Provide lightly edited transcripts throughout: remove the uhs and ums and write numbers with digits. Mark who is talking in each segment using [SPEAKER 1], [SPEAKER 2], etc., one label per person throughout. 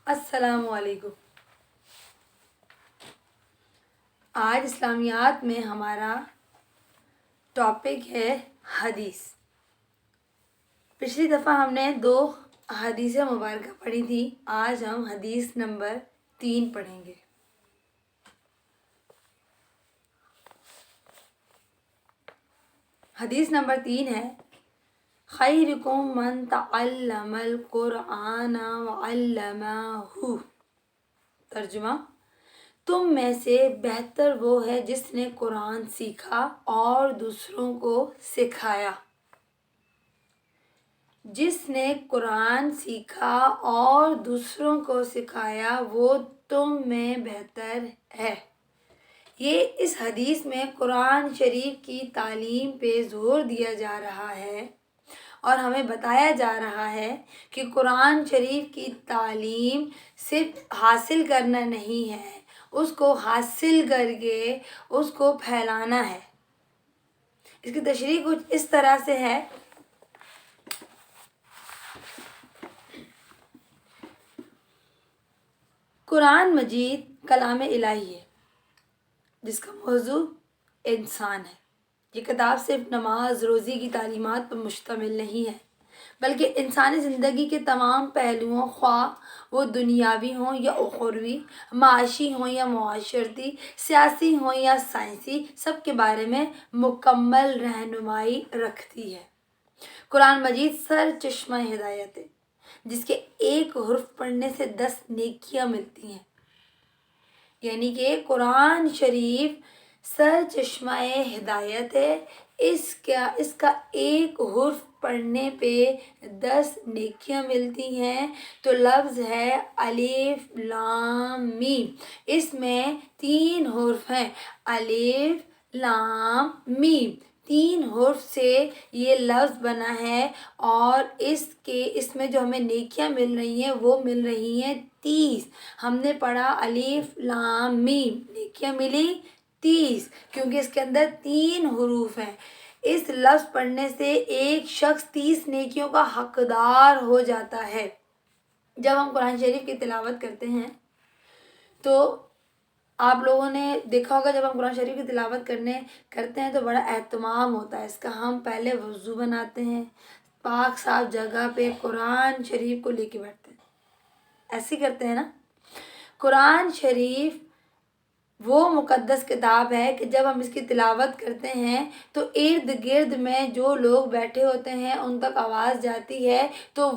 [SPEAKER 1] السلام علیکم۔ آج اسلامیات میں ہمارا ٹاپک ہے حدیث۔ پچھلی دفعہ ہم نے 2 حدیث مبارکہ پڑھی تھی، آج ہم حدیث نمبر 3 پڑھیں گے۔ حدیث نمبر 3 ہے، خیرکم من تعلم القرآن وعلمہ۔ ترجمہ، تم میں سے بہتر وہ ہے جس نے قرآن سیکھا اور دوسروں کو سکھایا۔ جس نے قرآن سیکھا اور دوسروں کو سکھایا وہ تم میں بہتر ہے۔ یہ اس حدیث میں قرآن شریف کی تعلیم پہ زور دیا جا رہا ہے اور ہمیں بتایا جا رہا ہے کہ قرآن شریف کی تعلیم صرف حاصل کرنا نہیں ہے، اس کو حاصل کر کے اس کو پھیلانا ہے۔ اس کی تشریح کچھ اس طرح سے ہے، قرآن مجید کلام الہی ہے جس کا موضوع انسان ہے۔ یہ کتاب صرف نماز روزی کی تعلیمات پر مشتمل نہیں ہے، بلکہ انسانی زندگی کے تمام پہلوؤں، خواہ وہ دنیاوی ہوں یا اخروی، معاشی ہوں یا معاشرتی، سیاسی ہوں یا سائنسی، سب کے بارے میں مکمل رہنمائی رکھتی ہے۔ قرآن مجید سر چشمہ ہدایت ہے، جس کے ایک حرف پڑھنے سے 10 نیکیاں ملتی ہیں۔ یعنی کہ قرآن شریف سر چشمہ ہدایت ہے، اس کا ایک حرف پڑھنے پہ 10 نیکیاں ملتی ہیں۔ تو لفظ ہے الف لام میم، اس میں 3 حرف ہیں، الف لام میم، 3 حرف سے یہ لفظ بنا ہے، اور اس میں جو ہمیں نیکیاں مل رہی ہیں وہ مل رہی ہیں 30۔ ہم نے پڑھا الف لام میم، نیکیاں ملی 30، کیونکہ اس کے اندر 3 حروف ہیں۔ اس لفظ پڑھنے سے ایک شخص 30 نیکیوں کا حقدار ہو جاتا ہے۔ جب ہم قرآن شریف کی تلاوت کرتے ہیں تو آپ لوگوں نے دیکھا ہوگا، جب ہم قرآن شریف کی تلاوت کرتے ہیں تو بڑا اہتمام ہوتا ہے اس کا۔ ہم پہلے وضو بناتے ہیں، پاک صاف جگہ پہ قرآن شریف کو لے کے بیٹھتے ہیں، ایسے ہی کرتے ہیں نا۔ قرآن شریف وہ مقدس کتاب ہے کہ جب ہم اس کی تلاوت کرتے ہیں تو ارد گرد میں جو لوگ بیٹھے ہوتے ہیں ان تک آواز جاتی ہے، تو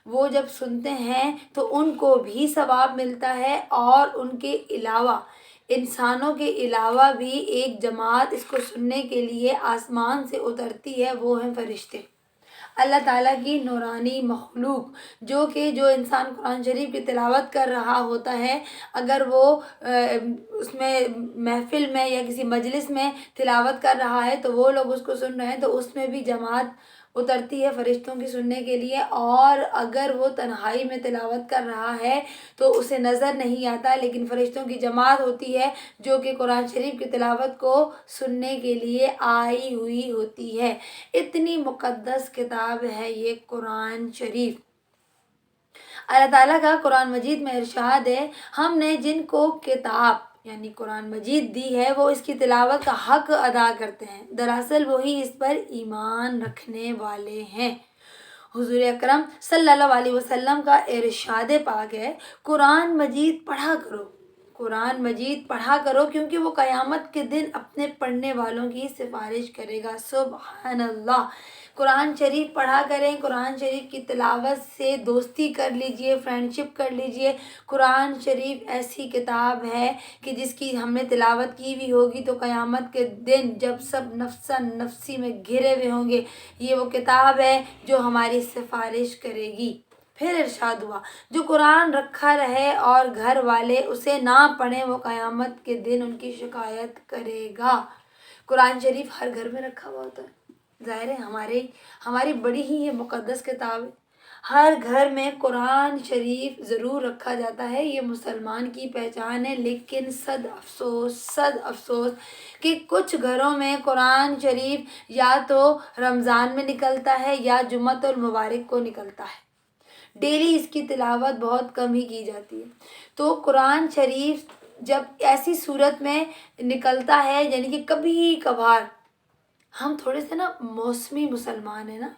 [SPEAKER 1] وہ جب سنتے ہیں تو ان کو بھی ثواب ملتا ہے، اور ان کے علاوہ انسانوں کے علاوہ بھی ایک جماعت اس کو سننے کے لیے آسمان سے اترتی ہے، وہ ہیں فرشتے، اللہ تعالیٰ کی نورانی مخلوق، جو انسان قرآن شریف کی تلاوت کر رہا ہوتا ہے، اگر وہ اس میں محفل میں یا کسی مجلس میں تلاوت کر رہا ہے تو وہ لوگ اس کو سن رہے ہیں، تو اس میں بھی جماعت اترتی ہے فرشتوں کی سننے کے لیے۔ اور اگر وہ تنہائی میں تلاوت کر رہا ہے تو اسے نظر نہیں آتا، لیکن فرشتوں کی جماعت ہوتی ہے جو کہ قرآن شریف کی تلاوت کو سننے کے لیے آئی ہوئی ہوتی ہے۔ اتنی مقدس کتاب ہے یہ قرآن شریف۔ اللہ تعالیٰ کا قرآن مجید میں ارشاد ہے، ہم نے جن کو کتاب یعنی قرآن مجید دی ہے وہ اس کی تلاوت کا حق ادا کرتے ہیں، دراصل وہی اس پر ایمان رکھنے والے ہیں۔ حضور اکرم صلی اللہ علیہ وسلم کا ارشاد پاک ہے، قرآن مجید پڑھا کرو، قرآن مجید پڑھا کرو، کیونکہ وہ قیامت کے دن اپنے پڑھنے والوں کی سفارش کرے گا۔ سبحان اللہ۔ قرآن شریف پڑھا کریں، قرآن شریف کی تلاوت سے دوستی کر لیجئے، فرینڈشپ کر لیجئے۔ قرآن شریف ایسی کتاب ہے کہ جس کی ہم نے تلاوت کی بھی ہوگی تو قیامت کے دن جب سب نفسا نفسی میں گھرے ہوئے ہوں گے، یہ وہ کتاب ہے جو ہماری سفارش کرے گی۔ پھر ارشاد ہوا، جو قرآن رکھا رہے اور گھر والے اسے نہ پڑھیں وہ قیامت کے دن ان کی شکایت کرے گا۔ قرآن شریف ہر گھر میں رکھا ہوا ہوتا ہے، ظاہر ہے ہماری بڑی ہی یہ مقدس کتاب ہے، ہر گھر میں قرآن شریف ضرور رکھا جاتا ہے، یہ مسلمان کی پہچان ہے۔ لیکن صد افسوس کہ کچھ گھروں میں قرآن شریف یا تو رمضان میں نکلتا ہے یا جمعۃ المبارک کو نکلتا ہے۔ ڈیلی اس کی تلاوت بہت کم ہی کی جاتی ہے۔ تو قرآن شریف جب ایسی صورت میں نکلتا ہے، یعنی کہ کبھی کبھار ہم تھوڑے سے نا موسمی مسلمان ہیں نا،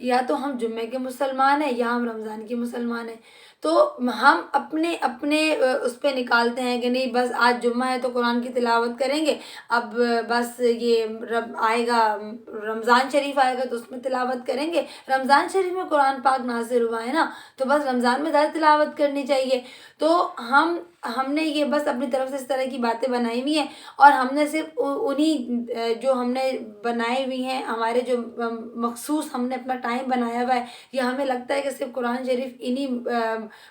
[SPEAKER 1] یا تو ہم جمعے کے مسلمان ہیں یا ہم رمضان کے مسلمان ہیں، تو ہم اپنے اپنے اس پہ نکالتے ہیں کہ نہیں بس آج جمعہ ہے تو قرآن کی تلاوت کریں گے، اب بس یہ آئے گا رمضان شریف آئے گا تو اس میں تلاوت کریں گے، رمضان شریف میں قرآن پاک نازل ہوا ہے نا تو بس رمضان میں زیادہ تلاوت کرنی چاہیے۔ تو ہم نے یہ بس اپنی طرف سے اس طرح کی باتیں بنائی ہوئی ہیں، اور ہم نے صرف انہی جو ہم نے بنائی ہوئی ہیں، ہمارے جو مخصوص ہم نے اپنا ٹائم بنایا ہوا ہے، یا ہمیں لگتا ہے کہ صرف قرآن شریف انہی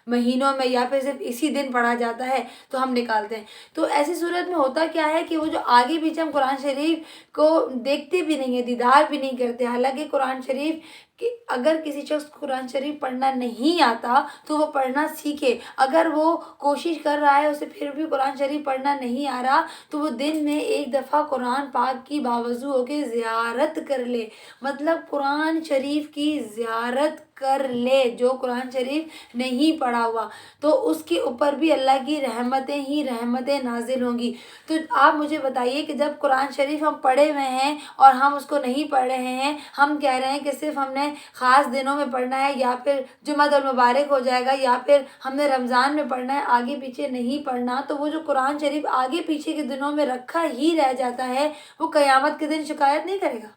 [SPEAKER 1] مہینوں میں یا پھر صرف اسی دن پڑھا جاتا ہے تو ہم نکالتے ہیں۔ تو ایسی صورت میں ہوتا کیا ہے کہ وہ جو آگے پیچھے ہم قرآن شریف کو دیکھتے بھی نہیں ہیں، دیدار بھی نہیں کرتے، حالانکہ قرآن شریف کہ اگر کسی شخص کو قرآن شریف پڑھنا نہیں آتا تو وہ پڑھنا سیکھے، اگر وہ کوشش کر رہا ہے اسے پھر بھی قرآن شریف پڑھنا نہیں آ رہا تو وہ دن میں ایک دفعہ قرآن پاک کی باوضو ہو کے زیارت کر لے، مطلب قرآن شریف کی زیارت کر لے جو قرآن شریف نہیں پڑھا ہوا، تو اس کے اوپر بھی اللہ کی رحمتیں ہی رحمتیں نازل ہوں گی۔ تو آپ مجھے بتائیے کہ جب قرآن شریف ہم پڑھے ہوئے ہیں اور ہم اس کو نہیں پڑھ رہے ہیں، ہم کہہ رہے ہیں کہ صرف ہم نے خاص دنوں میں پڑھنا ہے، یا پھر جمعہ المبارک ہو جائے گا، یا پھر ہم نے رمضان میں پڑھنا ہے، آگے پیچھے نہیں پڑھنا، تو وہ جو قرآن شریف آگے پیچھے کے دنوں میں رکھا ہی رہ جاتا ہے وہ قیامت کے دن شکایت نہیں کرے گا؟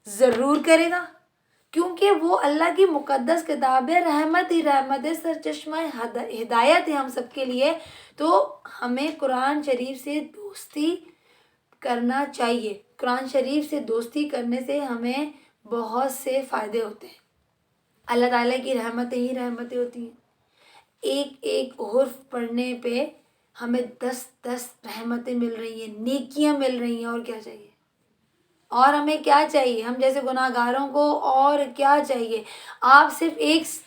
[SPEAKER 1] ضرور کرے گا، کیونکہ وہ اللہ کی مقدس کتاب ہے، رحمت ہی رحمت ہے، سرچشمہ ہدایت ہے ہم سب کے لیے۔ تو ہمیں قرآن شریف سے دوستی کرنا چاہیے۔ قرآن شریف سے دوستی کرنے سے ہمیں بہت سے فائدے ہوتے ہیں، اللہ تعالیٰ کی رحمتیں ہی رحمتیں ہوتی ہیں۔ ایک ایک حرف پڑھنے پہ ہمیں 10 رحمتیں مل رہی ہیں، نیکیاں مل رہی ہیں، اور کیا چاہیے؟ اور ہمیں کیا چاہیے؟ ہم جیسے گناہ گاروں کو اور کیا چاہیے؟ آپ صرف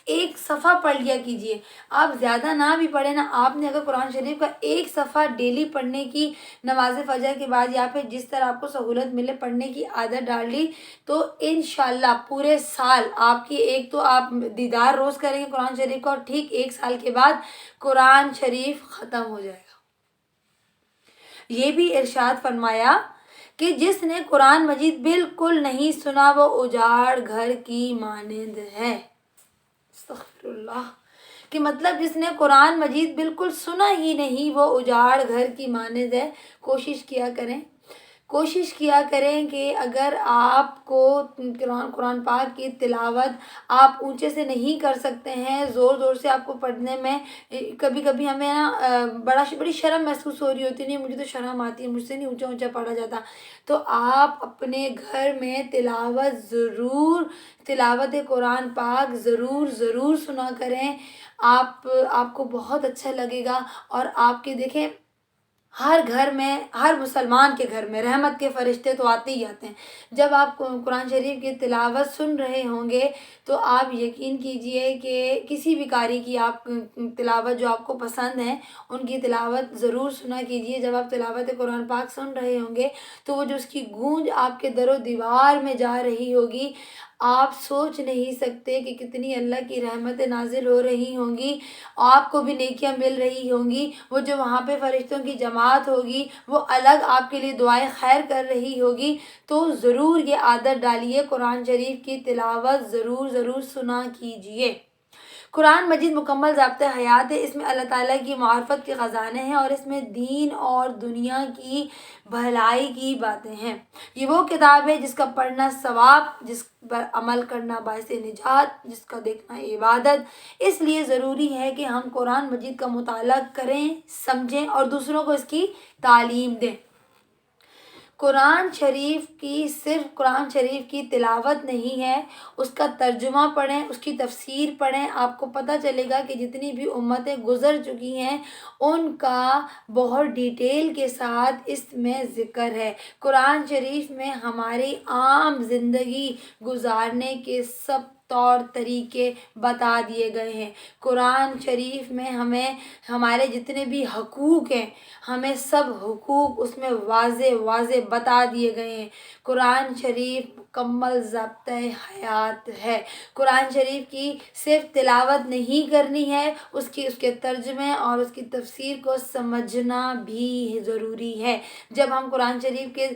[SPEAKER 1] ایک صفحہ پڑھ لیا کیجئے، آپ زیادہ نہ بھی پڑھیں نا، آپ نے اگر قرآن شریف کا ایک صفحہ ڈیلی پڑھنے کی نماز فجر کے بعد یا پھر جس طرح آپ کو سہولت ملے پڑھنے کی عادت ڈال لی تو انشاءاللہ پورے سال آپ کی ایک تو آپ دیدار روز کریں گے قرآن شریف کا، اور ٹھیک 1 سال کے بعد قرآن شریف ختم ہو جائے گا۔ یہ بھی ارشاد فرمایا کہ جس نے قرآن مجید بالکل نہیں سنا وہ اجاڑ گھر کی مانند ہے۔ استغفر اللہ، کہ مطلب جس نے قرآن مجید بالکل سنا ہی نہیں وہ اجاڑ گھر کی مانند ہے۔ کوشش کیا کریں کہ اگر آپ کو قرآن پاک کی تلاوت آپ اونچے سے نہیں کر سکتے ہیں، زور زور سے آپ کو پڑھنے میں کبھی کبھی ہمیں نا بڑی شرم محسوس ہو رہی ہوتی، نہیں مجھے تو شرم آتی ہے، مجھ سے نہیں اونچا اونچا پڑھا جاتا، تو آپ اپنے گھر میں تلاوت قرآن پاک ضرور سنا کریں، آپ کو بہت اچھا لگے گا، اور آپ کے دیکھیں ہر گھر میں، ہر مسلمان کے گھر میں رحمت کے فرشتے تو آتے ہی آتے ہیں۔ جب آپ قرآن شریف کی تلاوت سن رہے ہوں گے تو آپ یقین کیجئے کہ کسی بھی قاری کی آپ تلاوت جو آپ کو پسند ہے ان کی تلاوت ضرور سنا کیجئے۔ جب آپ تلاوت قرآن پاک سن رہے ہوں گے تو وہ جو اس کی گونج آپ کے در و دیوار میں جا رہی ہوگی، آپ سوچ نہیں سکتے کہ کتنی اللہ کی رحمتیں نازل ہو رہی ہوں گی، آپ کو بھی نیکیاں مل رہی ہوں گی، وہ جو وہاں پہ فرشتوں کی جماعت ہوگی وہ الگ آپ کے لیے دعائیں خیر کر رہی ہوگی۔ تو ضرور یہ عادت ڈالیے، قرآن شریف کی تلاوت ضرور سنا کیجئے۔ قرآن مجید مکمل ضابطۂ حیات ہے، اس میں اللہ تعالیٰ کی معرفت کے خزانے ہیں، اور اس میں دین اور دنیا کی بھلائی کی باتیں ہیں۔ یہ وہ کتاب ہے جس کا پڑھنا ثواب، جس پر عمل کرنا باعث نجات، جس کا دیکھنا عبادت۔ اس لیے ضروری ہے کہ ہم قرآن مجید کا مطالعہ کریں، سمجھیں اور دوسروں کو اس کی تعلیم دیں۔ قرآن شریف کی تلاوت نہیں ہے، اس کا ترجمہ پڑھیں، اس کی تفسیر پڑھیں، آپ کو پتہ چلے گا کہ جتنی بھی امتیں گزر چکی ہیں ان کا بہت ڈیٹیل کے ساتھ اس میں ذکر ہے۔ قرآن شریف میں ہماری عام زندگی گزارنے کے سب طور طریقے بتا دیے گئے ہیں۔ قرآن شریف میں ہمیں ہمارے جتنے بھی حقوق ہیں، ہمیں سب حقوق اس میں واضح واضح بتا دیے گئے ہیں۔ قرآن شریف مکمل ضابطۂ حیات ہے۔ قرآن شریف کی صرف تلاوت نہیں کرنی ہے، اس کے ترجمے اور اس کی تفسیر کو سمجھنا بھی ضروری ہے۔ جب ہم قرآن شریف کے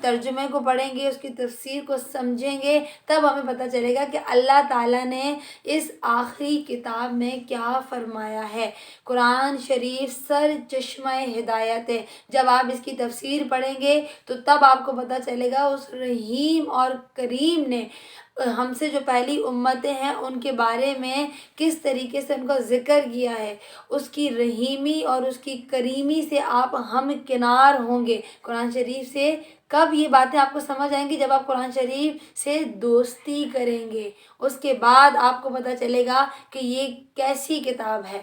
[SPEAKER 1] ترجمے کو پڑھیں گے، اس کی تفسیر کو سمجھیں گے، تب ہمیں پتہ چلے گا کہ اللہ تعالیٰ نے اس آخری کتاب میں کیا فرمایا ہے۔ قرآن شریف سر چشمہ ہدایت ہے۔ جب آپ اس کی تفسیر پڑھیں گے تو تب آپ کو پتہ چلے گا اس رحیم اور کریم نے ہم سے جو پہلی امتیں ہیں ان کے بارے میں کس طریقے سے ان کو ذکر کیا ہے۔ اس کی رحیمی اور اس کی کریمی سے آپ ہمکنار ہوں گے۔ قرآن شریف سے کب یہ باتیں آپ کو سمجھ آئیں گی؟ جب آپ قرآن شریف سے دوستی کریں گے، اس کے بعد آپ کو پتہ چلے گا کہ یہ کیسی کتاب ہے۔